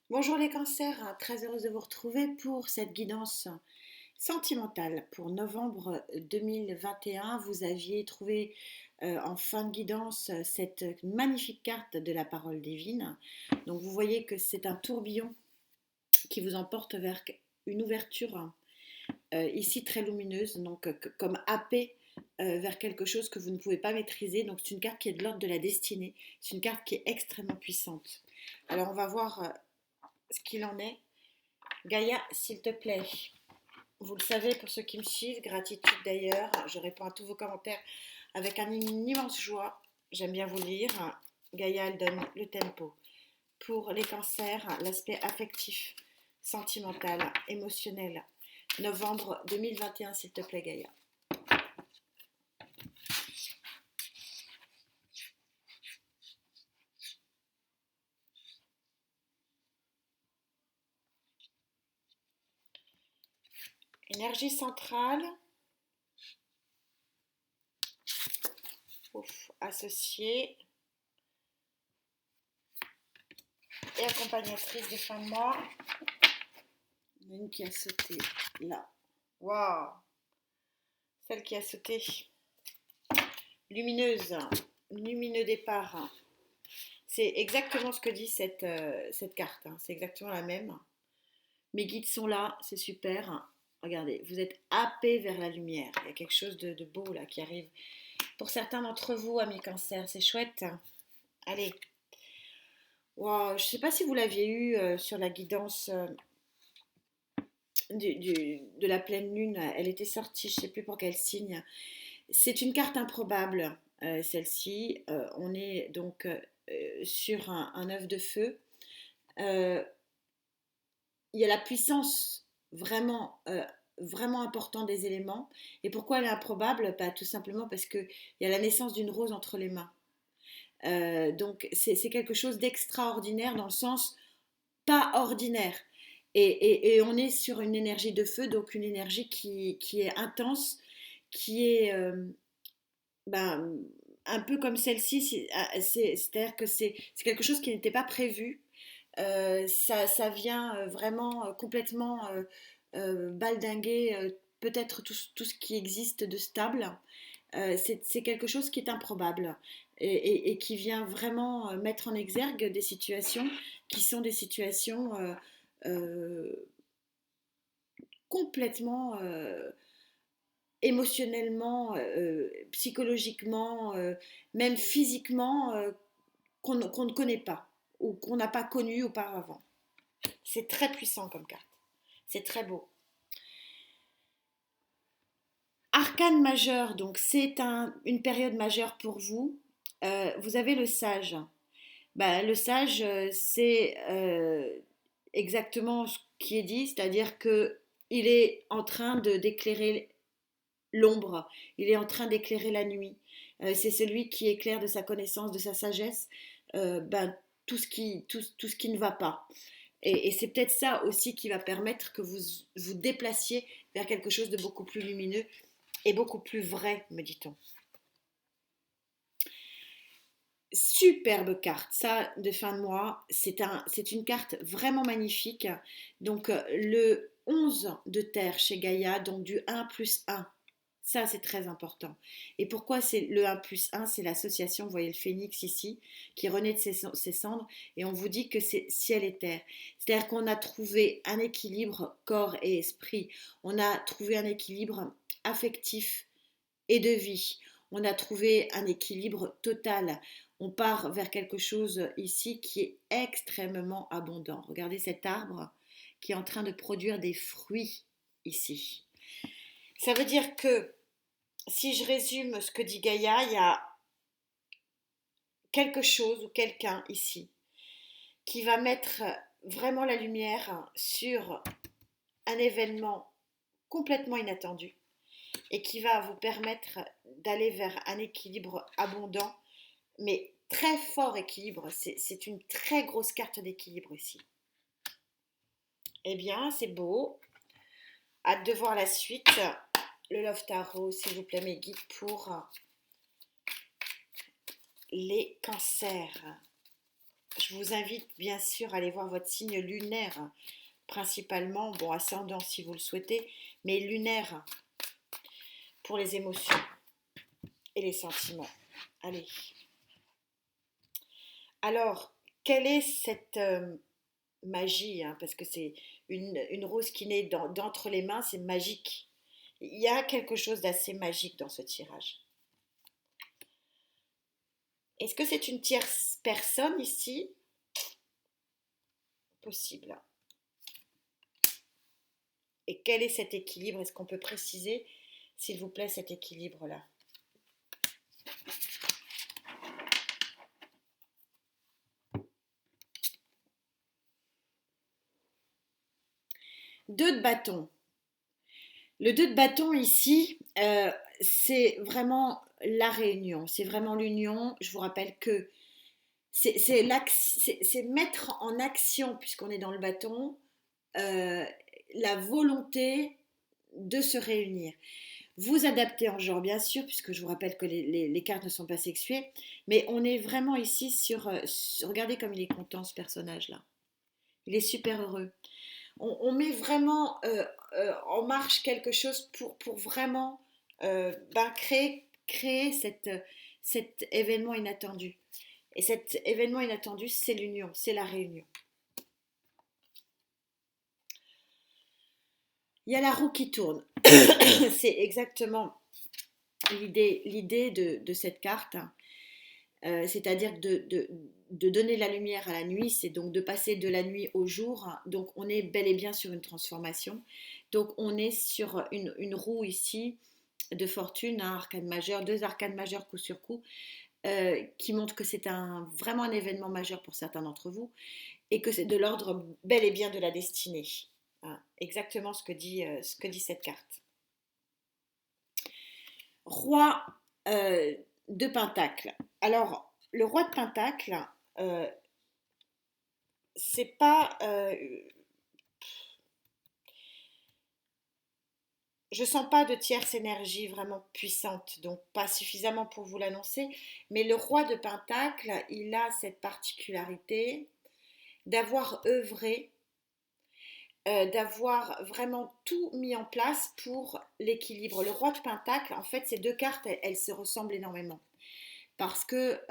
Bonjour les cancers, très heureuse de vous retrouver pour cette guidance sentimentale pour novembre 2021. Vous aviez trouvé en fin de guidance cette magnifique carte de la parole divine. Donc vous voyez que c'est un tourbillon qui vous emporte vers une ouverture ici très lumineuse, donc comme happé vers quelque chose que vous ne pouvez pas maîtriser. Donc c'est une carte qui est de l'ordre de la destinée. C'est une carte qui est extrêmement puissante. Alors on va voir ce qu'il en est. Gaïa, s'il te plaît. Vous le savez, pour ceux qui me suivent, gratitude d'ailleurs. Je réponds à tous vos commentaires avec une immense joie. J'aime bien vous lire. Gaïa, elle donne le tempo. Pour les cancers, l'aspect affectif, sentimental, émotionnel. Novembre 2021, s'il te plaît, Gaïa. Énergie centrale. Ouf, associée et accompagnatrice des fins de mois. Il y en a une qui a sauté là. Waouh! Celle qui a sauté. Lumineuse, lumineux départ. C'est exactement ce que dit cette carte. C'est exactement la même. Mes guides sont là, c'est super. Regardez, vous êtes happé vers la lumière. Il y a quelque chose de beau là qui arrive. Pour certains d'entre vous, amis cancer, c'est chouette. Allez. Wow, je ne sais pas si vous l'aviez eu sur la guidance de la pleine lune. Elle était sortie, je ne sais plus pour quel signe. C'est une carte improbable, celle-ci. On est donc sur un œuf de feu. Il y a la puissance vraiment importante des éléments. Et pourquoi elle est improbable? Bah, tout simplement parce qu'il y a la naissance d'une rose entre les mains. Donc c'est quelque chose d'extraordinaire dans le sens pas ordinaire. Et on est sur une énergie de feu, donc une énergie qui est intense, qui est ben, un peu comme celle-ci, c'est-à-dire que c'est quelque chose qui n'était pas prévu. Ça vient vraiment complètement baldinguer peut-être tout ce qui existe de stable. C'est quelque chose qui est improbable et qui vient vraiment mettre en exergue des situations qui sont des situations euh, complètement émotionnellement, psychologiquement, même physiquement, qu'on ne connaît pas ou qu'on n'a pas connu auparavant. C'est très puissant comme carte. C'est très beau. Arcane majeur, donc c'est une période majeure pour vous. Vous avez le sage. Bah, le sage, c'est exactement ce qui est dit, c'est-à-dire que il est en train d'éclairer l'ombre, il est en train d'éclairer la nuit. C'est celui qui éclaire de sa connaissance, de sa sagesse, ben, tout ce qui ne va pas. Et c'est peut-être ça aussi qui va permettre que vous vous déplaciez vers quelque chose de beaucoup plus lumineux et beaucoup plus vrai, me dit-on. Superbe carte, ça de fin de mois, c'est une carte vraiment magnifique. Donc le 11 de terre chez Gaïa, donc du 1 plus 1. Ça, c'est très important. Et pourquoi c'est le 1 plus 1? C'est l'association, vous voyez le phénix ici, qui renaît de ses cendres, et on vous dit que c'est ciel et terre. C'est-à-dire qu'on a trouvé un équilibre corps et esprit. On a trouvé un équilibre affectif et de vie. On a trouvé un équilibre total. On part vers quelque chose ici qui est extrêmement abondant. Regardez cet arbre qui est en train de produire des fruits ici. Ça veut dire que, si je résume ce que dit Gaïa, il y a quelque chose ou quelqu'un ici qui va mettre vraiment la lumière sur un événement complètement inattendu et qui va vous permettre d'aller vers un équilibre abondant, mais très fort équilibre. C'est une très grosse carte d'équilibre ici. Eh bien, c'est beau. Hâte de voir la suite. Le Love Tarot, s'il vous plaît, mes guides pour les cancers. je vous invite bien sûr à aller voir votre signe lunaire, principalement, bon, ascendant si vous le souhaitez, mais lunaire pour les émotions et les sentiments. Allez. Alors, quelle est cette magie, hein, parce que c'est une rose qui naît d'entre les mains, c'est magique. Il y a quelque chose d'assez magique dans ce tirage. Est-ce que c'est une tierce personne ici? Possible. Et quel est cet équilibre? Est-ce qu'on peut préciser, s'il vous plaît, cet équilibre-là? Deux de bâton. Le 2 de bâton ici, c'est vraiment la réunion, c'est vraiment l'union. Je vous rappelle que c'est mettre en action, puisqu'on est dans le bâton, euh, la volonté de se réunir. Vous adaptez en genre, bien sûr, puisque je vous rappelle que les cartes ne sont pas sexuées, mais on est vraiment ici regardez comme il est content ce personnage-là. Il est super heureux. On met vraiment en marche quelque chose pour vraiment créer cet événement inattendu. Et cet événement inattendu, c'est l'union, c'est la réunion. Il y a la roue qui tourne. C'est exactement l'idée de cette carte. C'est-à-dire de donner la lumière à la nuit, c'est donc de passer de la nuit au jour. Donc on est bel et bien sur une transformation. Donc on est sur une roue ici de fortune, un arcane majeur, deux arcanes majeurs coup sur coup, qui montrent que c'est vraiment un événement majeur pour certains d'entre vous et que c'est de l'ordre bel et bien de la destinée. Hein, exactement ce que dit cette carte. Roi de Pentacle. Alors, le roi de Pentacle, euh, c'est pas. Je sens pas de tierce énergie vraiment puissante, donc pas suffisamment pour vous l'annoncer. Mais le roi de Pentacle, il a cette particularité d'avoir œuvré, d'avoir vraiment tout mis en place pour l'équilibre. Le roi de Pentacle, en fait, ces deux cartes, elles se ressemblent énormément. Parce que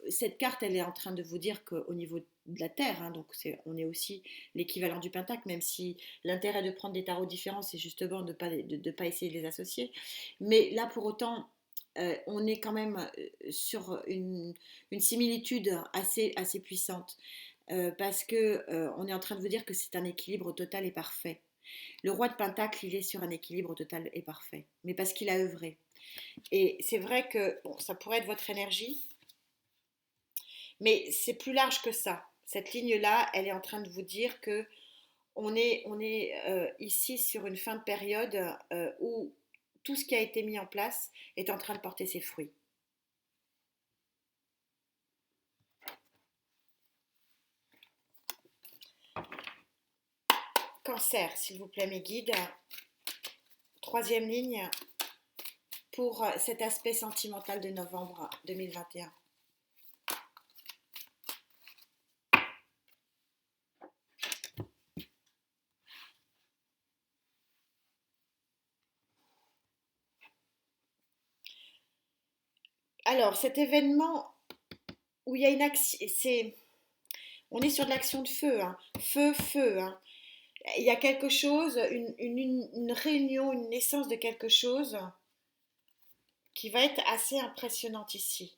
cette carte, elle est en train de vous dire qu'au niveau de la Terre, hein, donc on est aussi l'équivalent du Pentacle, même si l'intérêt de prendre des tarots différents, c'est justement de ne pas essayer de les associer. Mais là, pour autant, on est quand même sur une similitude assez puissante, parce que on est en train de vous dire que c'est un équilibre total et parfait. Le roi de Pentacle, il est sur un équilibre total et parfait, mais parce qu'il a œuvré. Et c'est vrai que bon, ça pourrait être votre énergie, mais c'est plus large que ça. Cette ligne-là, elle est en train de vous dire que on est ici sur une fin de période où tout ce qui a été mis en place est en train de porter ses fruits. Cancer, s'il vous plaît, mes guides. Troisième ligne pour cet aspect sentimental de novembre 2021. Alors, cet événement où il y a une action, on est sur de l'action de feu, hein. Feu, hein. Il y a quelque chose, une réunion, une naissance de quelque chose qui va être assez impressionnante ici.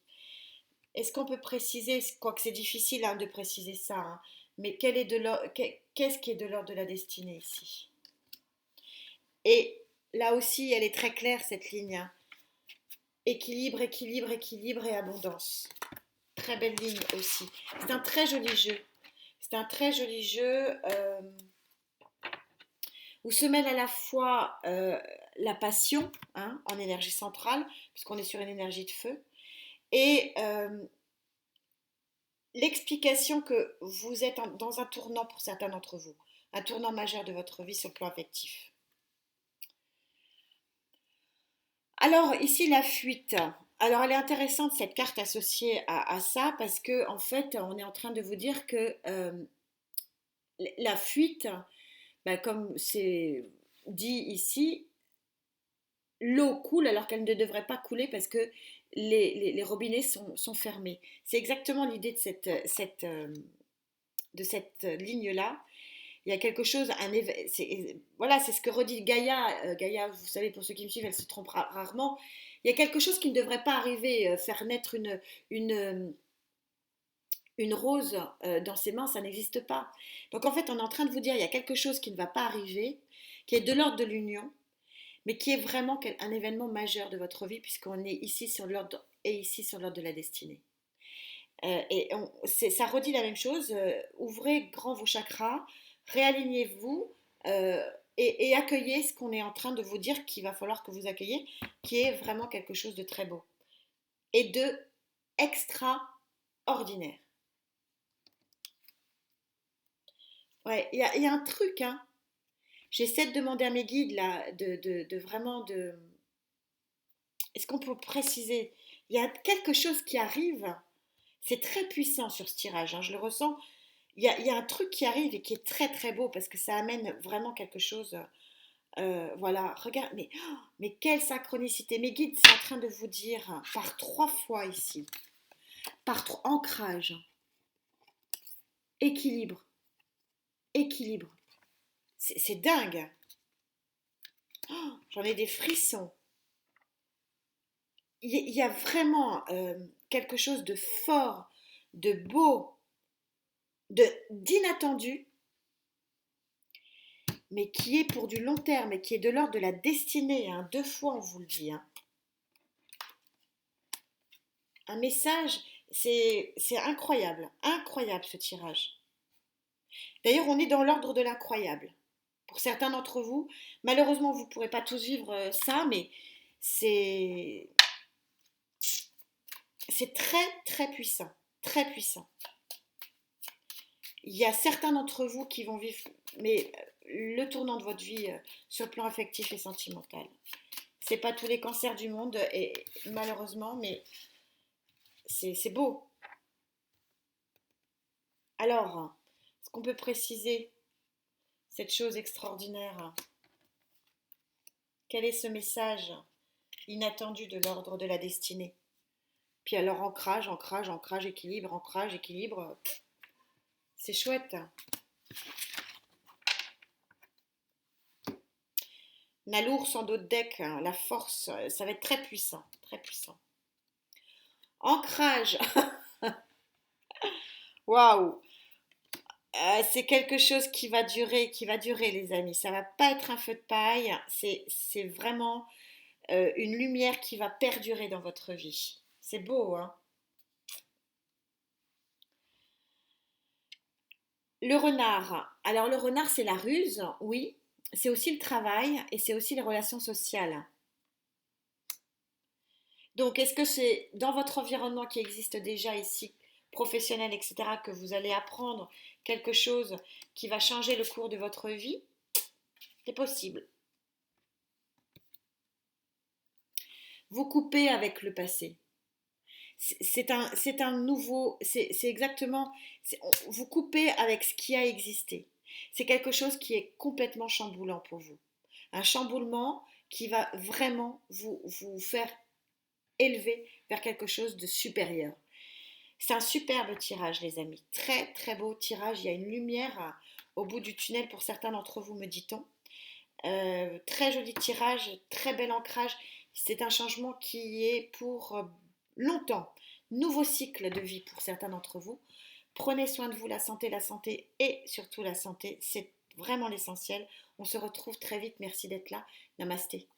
Est-ce qu'on peut préciser, quoique c'est difficile hein, de préciser ça, hein, mais qu'est-ce qui est de l'ordre de la destinée ici? Et là aussi, elle est très claire cette ligne. Hein. Équilibre, équilibre, équilibre et abondance. Très belle ligne aussi. C'est un très joli jeu. C'est un très joli jeu où se mêle à la fois la passion hein, en énergie centrale, puisqu'on est sur une énergie de feu, et l'explication que vous êtes dans un tournant pour certains d'entre vous, un tournant majeur de votre vie sur le plan affectif. Alors ici la fuite. Alors, elle est intéressante cette carte associée à ça parce que en fait, on est en train de vous dire que la fuite, bah, comme c'est dit ici, l'eau coule alors qu'elle ne devrait pas couler parce que les robinets sont fermés. C'est exactement l'idée de cette ligne-là. Il y a quelque chose, voilà, c'est ce que redit Gaïa. Gaïa, vous savez, pour ceux qui me suivent, elle se trompe rarement. Il y a quelque chose qui ne devrait pas arriver, faire naître une, une rose dans ses mains, ça n'existe pas. Donc en fait, on est en train de vous dire, il y a quelque chose qui ne va pas arriver, qui est de l'ordre de l'union, mais qui est vraiment un événement majeur de votre vie, puisqu'on est ici sur l'ordre et ici sur l'ordre de la destinée. Ça redit la même chose. Ouvrez grand vos chakras, réalignez-vous et accueillez ce qu'on est en train de vous dire qu'il va falloir que vous accueilliez, qui est vraiment quelque chose de très beau et de extraordinaire. Ouais, il y a un truc, hein. J'essaie de demander à mes guides là, de vraiment de. Est-ce qu'on peut préciser? Il y a quelque chose qui arrive. C'est très puissant sur ce tirage, hein, je le ressens. Il y a un truc qui arrive et qui est très très beau parce que ça amène vraiment quelque chose. Voilà, regarde, mais quelle synchronicité. Mes guides sont en train de vous dire par 3 fois ici, ancrage, équilibre, équilibre. C'est dingue. J'en ai des frissons. Il y a vraiment quelque chose de fort, de beau, d'inattendu, mais qui est pour du long terme et qui est de l'ordre de la destinée. Hein. 2 fois, on vous le dit. Hein. Un message, c'est incroyable, incroyable ce tirage. D'ailleurs, on est dans l'ordre de l'incroyable. Pour certains d'entre vous, malheureusement, vous ne pourrez pas tous vivre ça, mais c'est c'est très très puissant, très puissant. Il y a certains d'entre vous qui vont vivre, mais le tournant de votre vie sur le plan affectif et sentimental. C'est pas tous les cancers du monde, et malheureusement, mais c'est beau. Alors, est-ce qu'on peut préciser cette chose extraordinaire? Quel est ce message inattendu de l'ordre de la destinée? Puis alors, ancrage, ancrage, ancrage, équilibre, c'est chouette. Nalour sans d'autres decks, hein, la force, ça va être très puissant, très puissant. Ancrage, waouh, c'est quelque chose qui va durer, les amis. Ça va pas être un feu de paille, c'est vraiment une lumière qui va perdurer dans votre vie. C'est beau, hein? Le renard. Alors le renard, c'est la ruse, oui. C'est aussi le travail et c'est aussi les relations sociales. Donc, est-ce que c'est dans votre environnement qui existe déjà ici, professionnel, etc., que vous allez apprendre quelque chose qui va changer le cours de votre vie? C'est possible. Vous coupez avec le passé. C'est un nouveau, c'est exactement, vous coupez avec ce qui a existé. C'est quelque chose qui est complètement chamboulant pour vous. Un chamboulement qui va vraiment vous faire élever vers quelque chose de supérieur. C'est un superbe tirage, les amis. Très, très beau tirage. Il y a une lumière au bout du tunnel pour certains d'entre vous, me dit-on. Très joli tirage, très bel ancrage. C'est un changement qui est pour longtemps. Nouveau cycle de vie pour certains d'entre vous. Prenez soin de vous, la santé et surtout la santé, c'est vraiment l'essentiel. On se retrouve très vite. Merci d'être là. Namasté.